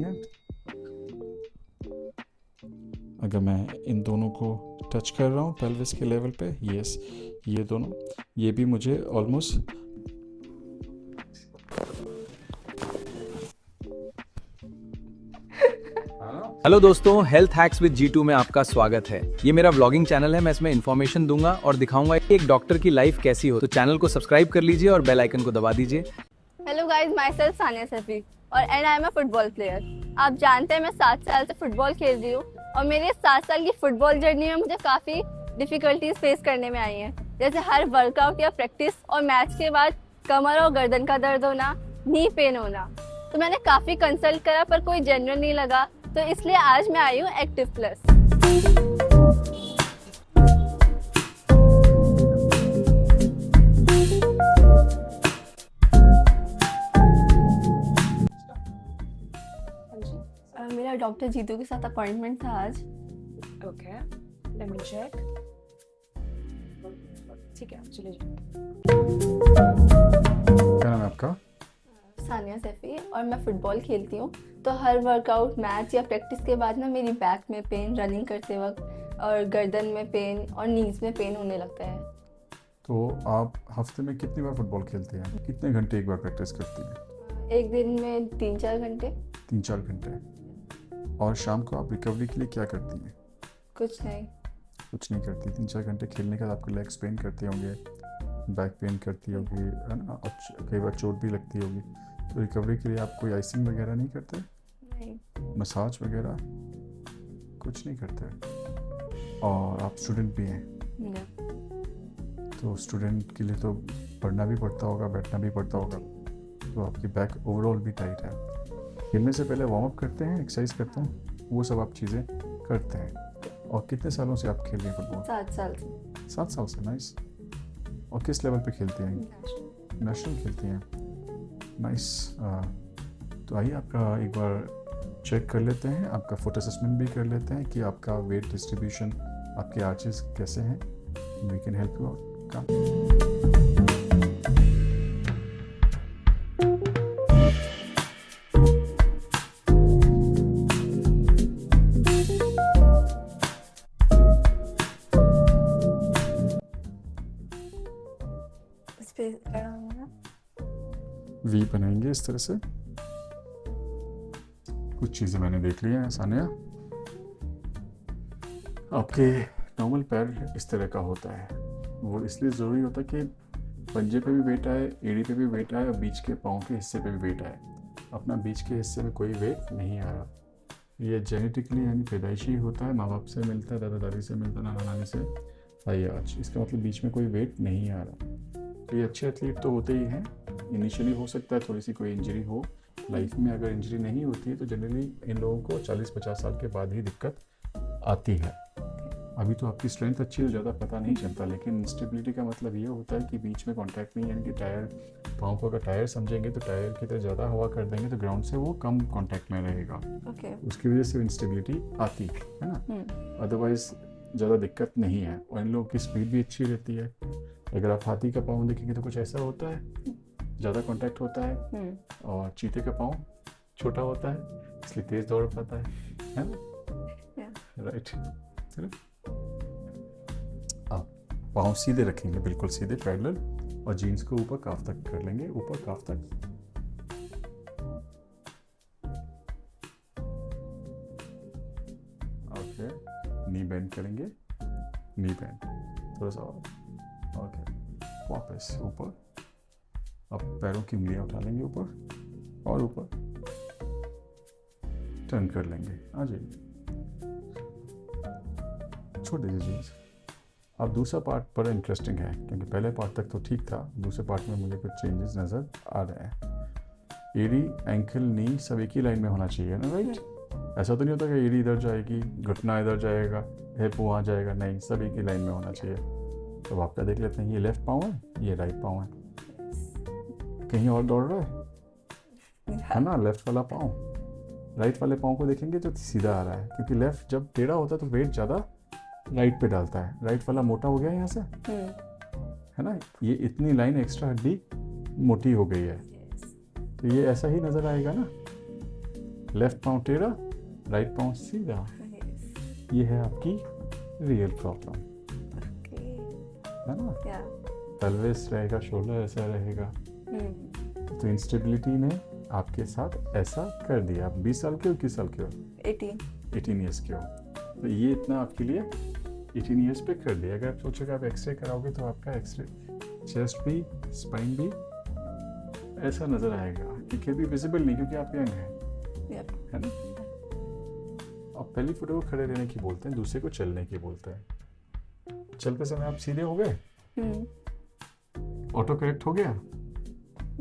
हैं। अगर मैं इन दोनों को टच कर रहा हूँ पेल्विस के लेवल पे, यस, ये दोनों, ये भी मुझे ऑलमोस्ट हेलो दोस्तों, हेल्थ हैक्स विद G2 में आपका स्वागत है। ये मेरा व्लॉगिंग चैनल है। मैं इसमें इन्फॉर्मेशन दूंगा और दिखाऊंगा कि एक डॉक्टर की लाइफ कैसी हो। तो चैनल को सब्सक्राइब कर लीजिए और बेल आइकन को दबा दीजिए। Hello guys, myself Sania Saifi और and I am a football player. आप जानते हैं मैं 7 साल से फुटबॉल खेल रही हूँ और मेरी 7 साल की फुटबॉल जर्नी में मुझे काफ़ी डिफ़िकल्टीज फेस करने में आई हैं। जैसे हर वर्कआउट या प्रैक्टिस और मैच के बाद कमर और गर्दन का दर्द होना, नी पेन होना। तो मैंने काफ़ी कंसल्ट करा पर कोई जेन्युइन नहीं लगा, तो इसलिए आज मैं आई हूँ एक्टिव प्लस। मेरा डॉक्टर जीतू के साथ अपॉइंटमेंट था आज। Okay, let me check. ठीक है, चलिए। क्या नाम है आपका? सानिया सैफी और मैं फुटबॉल खेलती हूँ। तो हर वर्कआउट, मैच या प्रैक्टिस के बाद ना मेरी बैक में पेन, रनिंग करते वक्त, और गर्दन में पेन और नीज में पेन होने लगता है। तो आप हफ्ते में कितनी बार फुटबॉल खेलते हैं? कितने घंटे एक बार प्रैक्टिस करती हैं? एक दिन में 3-4 घंटे। 3-4 घंटे। और शाम को आप रिकवरी के लिए क्या करती हैं? कुछ नहीं। कुछ नहीं करती। 3-4 घंटे खेलने के बाद आपको लेग्स पेन करते होंगे, बैक पेन करती होगी, है ना, और कई बार चोट भी लगती होगी। तो रिकवरी के लिए आप कोई आइसिंग वगैरह नहीं करते? नहीं। मसाज वगैरह कुछ नहीं करते? और आप स्टूडेंट भी हैं, तो स्टूडेंट के लिए तो पढ़ना भी पड़ता होगा, बैठना भी पड़ता होगा, तो आपकी बैक ओवरऑल भी टाइट है। खेलने से पहले वार्म अप करते हैं, एक्सरसाइज करते हैं, वो सब आप चीज़ें करते हैं। और कितने सालों से आप खेल रही हैं फुटबॉल? 7 साल से। 7 साल से। नाइस। और किस लेवल पे खेलती हैं? नेशनल खेलती हैं। नाइस। तो आइए आपका एक बार चेक कर लेते हैं, आपका फुट असेसमेंट भी कर लेते हैं कि आपका वेट डिस्ट्रीब्यूशन, आपके आर्चेस कैसे हैं। We can help you out. इस पे खड़ा होना। वी बनाएंगे इस तरह से। कुछ चीज़ें मैंने देख ली हैं सानिया। आपके नॉर्मल पैर इस तरह का होता है, वो इसलिए ज़रूरी होता है कि पंजे पे भी वेट आए, एड़ी पे भी वेट आए और बीच के पाँव के हिस्से पे भी वेट आए। अपना बीच के हिस्से में कोई वेट नहीं आ रहा। ये जेनेटिकली यानी पैदाइशी होता है, माँ बाप से मिलता है, दादा दादी से मिलता है, नाना नानी से। आइए आज इसका मतलब बीच में कोई वेट नहीं आ रहा। तो ये अच्छे एथलीट तो होते ही हैं। इनिशियली हो सकता है थोड़ी सी कोई इंजरी हो लाइफ में। अगर इंजरी नहीं होती है तो जनरली इन लोगों को 40-50 साल के बाद ही दिक्कत आती है। अभी तो आपकी स्ट्रेंथ अच्छी है, ज़्यादा पता नहीं चलता, लेकिन इंस्टेबिलिटी का मतलब ये होता है कि बीच में कांटेक्ट नहीं, यानी कि टायर, पाँव को अगर टायर समझेंगे तो टायर की तरह ज़्यादा हवा कर देंगे तो ग्राउंड से वो कम कांटेक्ट में रहेगा। उसकी वजह से इंस्टेबिलिटी आती है ना। अदरवाइज ज़्यादा दिक्कत नहीं है। और इन लोगों की स्पीड भी अच्छी रहती है। अगर आप हाथी का पाँव देखेंगे तो कुछ ऐसा होता है, ज़्यादा कांटेक्ट होता है, और चीते का पाँव छोटा होता है, इसलिए तेज़ दौड़ पाता है ना। राइट। चलो आप पाँव सीधे रखेंगे, बिल्कुल सीधे पैरेलल, और जीन्स को ऊपर काफ तक कर लेंगे, ऊपर काफ तक। ओके, नी बेंड करेंगे, नी बेंड थोड़ा सा और। ओके, वापस ऊपर। अब पैरों की उंगलियां उठा लेंगे ऊपर और ऊपर, टर्न कर लेंगे। आ जाइए, छोड़ दीजिए जीन्स। अब दूसरा पार्ट बड़ा इंटरेस्टिंग है, क्योंकि पहले पार्ट तक तो ठीक था, दूसरे पार्ट में मुझे कुछ चेंजेस नज़र आ रहे हैं। एड़ी, एंकल, नी सब एक ही लाइन में होना चाहिए ना, राइट? ऐसा तो नहीं होता कि एड़ी इधर जाएगी, घुटना इधर जाएगा, हिप वहाँ जाएगा, नहीं, सब एक ही लाइन में होना चाहिए। तो आपका देख लेते हैं, ये लेफ्ट पाँव है, ये राइट पाँव है। कहीं और दौड़ रहा है ना लेफ्ट वाला पाँव। राइट वाले पाँव को देखेंगे तो सीधा आ रहा है, क्योंकि लेफ्ट जब टेढ़ा होता है तो वेट ज़्यादा राइट पे डालता है। राइट वाला मोटा हो गया यहाँ से, है ना, ये इतनी लाइन एक्स्ट्रा हड्डी मोटी हो गई है, तो ये ऐसा ही नज़र आएगा ना। लेफ्ट पाँव टेढ़ा, राइट पाँव सीधा। Yes. ये है आपकी रियल प्रॉब्लम, Okay. है ना। Yeah. पेल्विस रहेगा, शोल्डर ऐसा रहेगा। तो इंस्टेबिलिटी ने आपके साथ ऐसा कर दिया। आप 20 साल के हो, 21 साल के हो? 18 ईयर्स के हो। तो ये इतना आपके लिए 18 ईयर्स पे कर दिया। अगर आप सोचोगे आप एक्सरे कराओगे तो आपका एक्सरे चेस्ट भी, स्पाइन भी ऐसा नज़र आएगा, क्योंकि अभी विजिबल नहीं, क्योंकि आप यंग हैं, Yep. है ना। अब पहली फोटो को खड़े रहने की बोलते हैं, दूसरे को चलने की बोलते हैं। चलते समय आप सीधे हो गए, ऑटो करेक्ट हो गया,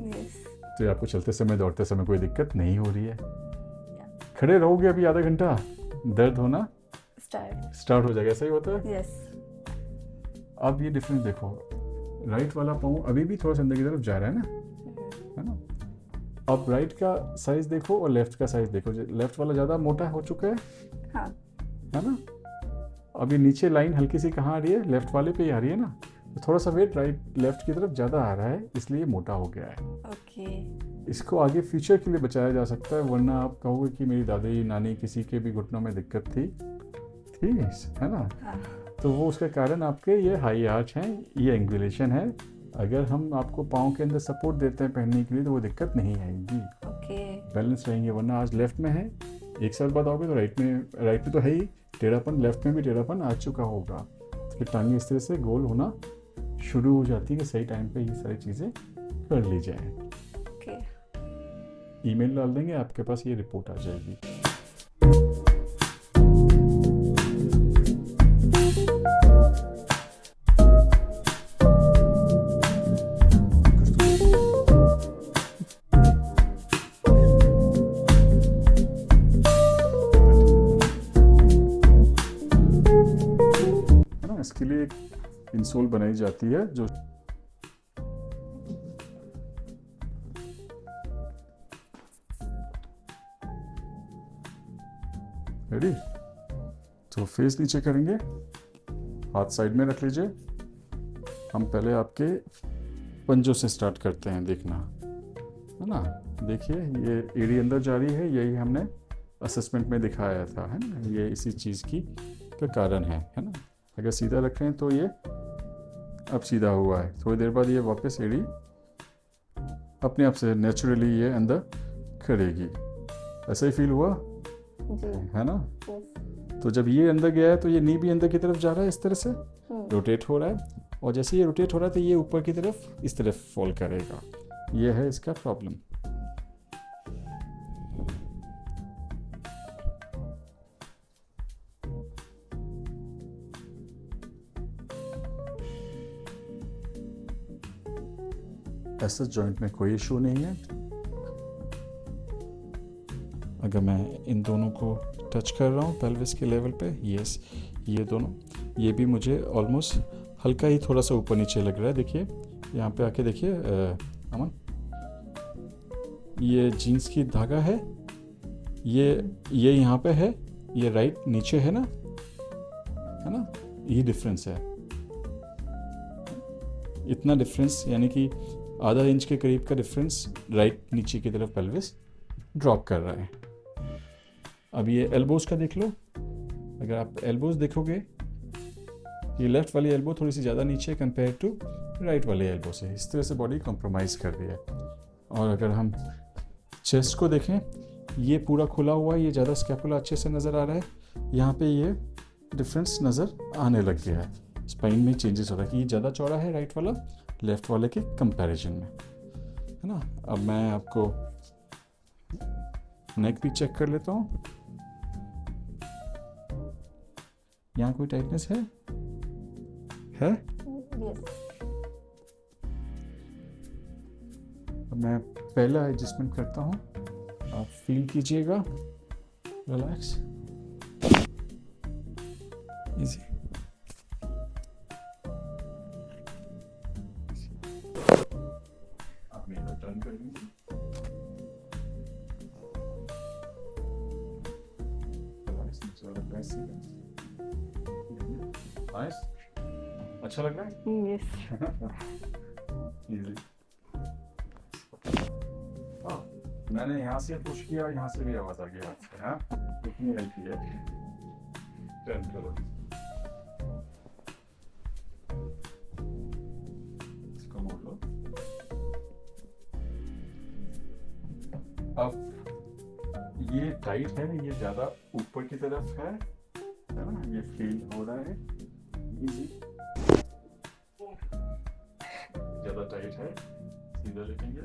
Yes. तो आपको चलते समय, दौड़ते समय कोई दिक्कत नहीं हो रही है। खड़े रहोगे अभी आधा घंटा, दर्द होना Start. स्टार्ट हो जाएगा। ऐसा ही होता है। Yes. अब ये डिफरेंस देखो, राइट वाला पाँव अभी भी थोड़ा सा अंदर की तरफ जा रहा है ना, है ना। अब राइट का साइज देखो और लेफ्ट का साइज देखो। लेफ्ट वाला ज़्यादा मोटा हो चुका है, हाँ. है ना। अभी नीचे लाइन हल्की सी कहाँ आ रही है? लेफ्ट वाले पे ही आ रही है ना। तो थोड़ा सा वेट राइट लेफ्ट की तरफ ज़्यादा आ रहा है, इसलिए मोटा हो गया है। Okay. इसको आगे फ्यूचर के लिए बचाया जा सकता है, वरना आप कहोगे कि मेरी दादी नानी किसी के भी घुटनों में दिक्कत थी, है ना। हाँ. तो वो उसका कारण आपके ये हाई आर्च हैं, ये एंगुलेशन है। अगर हम आपको पाँव के अंदर सपोर्ट देते हैं पहनने के लिए तो वो दिक्कत नहीं आएगी, Okay. बैलेंस रहेंगे। वरना आज लेफ्ट में है, एक साल बाद आओगे तो राइट में तो है ही टेढ़ापन, लेफ्ट में भी टेढ़ापन आ चुका होगा। तो फिर टांगे इस तरह से गोल होना शुरू हो जाती है कि सही टाइम पे ये सारी चीज़ें कर ली जाए। Okay. ईमेल डाल देंगे, आपके पास ये रिपोर्ट आ जाएगी। है ना, इसके लिए एक इंसोल बनाई जाती है जो रेडी। तो फेस नीचे करेंगे, हाथ साइड में रख लीजिए। हम पहले आपके पंजों से स्टार्ट करते हैं, देखना, है ना। देखिए ये एड़ी अंदर जा रही है, यही हमने असेसमेंट में दिखाया था, है ना। ये इसी चीज़ की का कारण है ना। अगर सीधा रखें तो ये अब सीधा हुआ है, थोड़ी देर बाद ये वापस एड़ी अपने आप से नेचुरली ये अंदर करेगी। ऐसा ही फील हुआ, जी. है ना। Yes. तो जब ये अंदर गया है तो ये नी भी अंदर की तरफ जा रहा है, इस तरह से रोटेट हो रहा है, और जैसे ये रोटेट हो रहा है तो ये ऊपर की तरफ इस तरफ फॉल करेगा। ये है इसका प्रॉब्लम। ऐसा जॉइंट में कोई इशू नहीं है। अगर मैं इन दोनों को टच कर रहा हूँ पेल्विस के लेवल पे, यस, ये दोनों, ये भी मुझे ऑलमोस्ट हल्का ही थोड़ा सा ऊपर नीचे लग रहा है। देखिए यहाँ पे आके देखिए अमन, ये जीन्स की धागा है, ये यहाँ पे है, ये राइट नीचे है ना, ये डिफरेंस है। इतना डिफरेंस, यानी कि आधा इंच के करीब का डिफरेंस राइट नीचे की तरफ पेल्विस ड्रॉप कर रहा है। अब ये एल्बोज का देख लो। अगर आप एल्बोज देखोगे, ये लेफ्ट वाली एल्बो थोड़ी सी ज़्यादा नीचे कंपेयर टू राइट वाले एल्बो से, इस तरह से बॉडी कॉम्प्रोमाइज़ कर रही है। और अगर हम चेस्ट को देखें, ये पूरा खुला हुआ है, ये ज़्यादा स्कैपुला अच्छे से नज़र आ रहा है। यहाँ पे ये डिफरेंस नज़र आने लग गया है, स्पाइन में चेंजेस हो रहा है कि ये ज़्यादा चौड़ा है राइट वाला लेफ्ट वाले के कंपैरिजन में, है ना। अब मैं आपको नेक भी चेक कर लेता हूँ। यहाँ कोई टाइटनेस है? Yes. अब मैं पहला एडजस्टमेंट करता हूँ, आप फील कीजिएगा, रिलैक्स, इजी। आप मेरे को टर्न कर दीजिए। नाइस, अच्छा लग रहा है? Yes. Easy. मैंने यहाँ से पुश किया, यहाँ से भी आवाज आ गया हाथ से। हाँ, इतनी हेल्प है। टर्न करो, इसको मोड़ लो। अब ये टाइट है, ये ज्यादा ऊपर की तरफ है ना, ये फील हो रहा है। इजी, ज्यादा टाइट है, सीधा रखेंगे।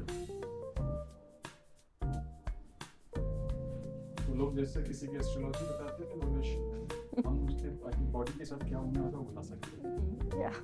तो लोग जैसे किसी की एस्ट्रोलॉजी बताते हैं तो हम उसके बॉडी के साथ क्या होने वाला वो बता सकते हैं। Yeah.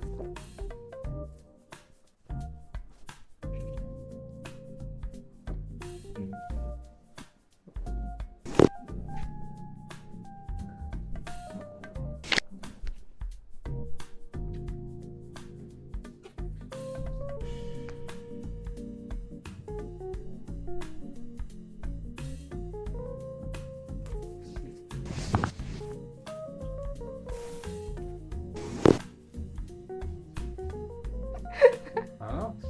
हाँ,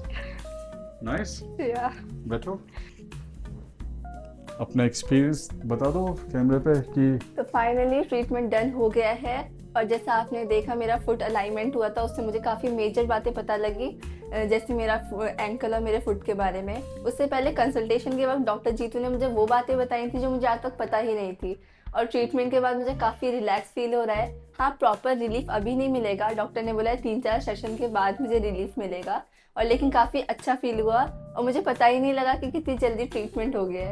नाइस। Yeah. बैठो, अपना एक्सपीरियंस बता दो कैमरे पे कि तो फाइनली ट्रीटमेंट डन हो गया है और जैसा आपने देखा मेरा फुट अलाइनमेंट हुआ था, उससे मुझे काफ़ी मेजर बातें पता लगी, जैसे मेरा एंकल और मेरे फुट के बारे में। उससे पहले कंसल्टेशन के वक्त डॉक्टर जीतू ने मुझे वो बातें बताई थी जो मुझे आज तक पता ही नहीं थी। और ट्रीटमेंट के बाद मुझे काफ़ी रिलैक्स फील हो रहा है। हाँ, प्रॉपर रिलीफ अभी नहीं मिलेगा, डॉक्टर ने बोला है 3-4 सेशन के बाद मुझे रिलीफ मिलेगा। और लेकिन काफ़ी अच्छा फील हुआ और मुझे पता ही नहीं लगा कि कितनी जल्दी ट्रीटमेंट हो गया है।